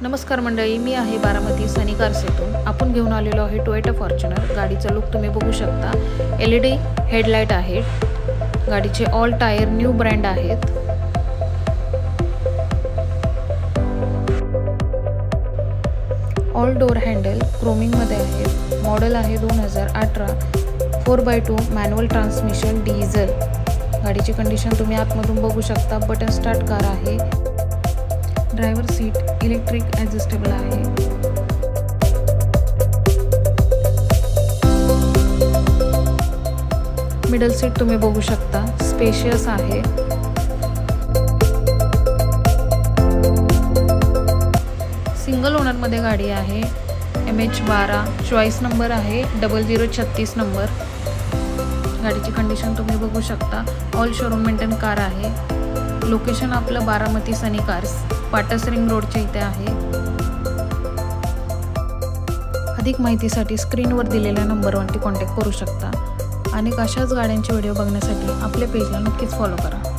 नमस्कार मंडळी, मी आहे बारामती सनी कार्स येथून। आपण घेऊन आलेलो आहे टोयोटा फॉर्च्युनर। गाडीचा लुक तुम्ही बघू शकता। LED हेडलाइट आहे। गाडीचे ऑल टायर न्यू ब्रँड आहेत। ऑल डोर हँडल क्रोमिंग मध्ये आहे। मॉडेल आहे 2018। 4x2 manual transmission diesel. गाडीची कंडिशन तुम्ही आतमधून बघू शकता। बटन स्टार्ट कार आहे। ड्रायव्हर सीट इलेक्ट्रिक ॲडजस्टेबल आहे। मिडल सीट तुम्ही बघू शकता, स्पेशियस आहे। सिंगल ओनर मध्ये गाडी आहे। MH12 चॉईस नंबर आहे 0036 नंबर। गाडीची कंडिशन तुम्ही बघू शकता। ऑल शोरूम मेंटेन कार आहे। लोकेशन आपलं बारामती सनी कार्स, पाटस रिंग रोडच्या इथे आहे। अधिक माहितीसाठी स्क्रीनवर दिलेल्या नंबरवरती कॉन्टॅक्ट करू शकता। आणि अशाच गाड्यांचे व्हिडिओ बघण्यासाठी आपल्या पेजला नक्कीच फॉलो करा।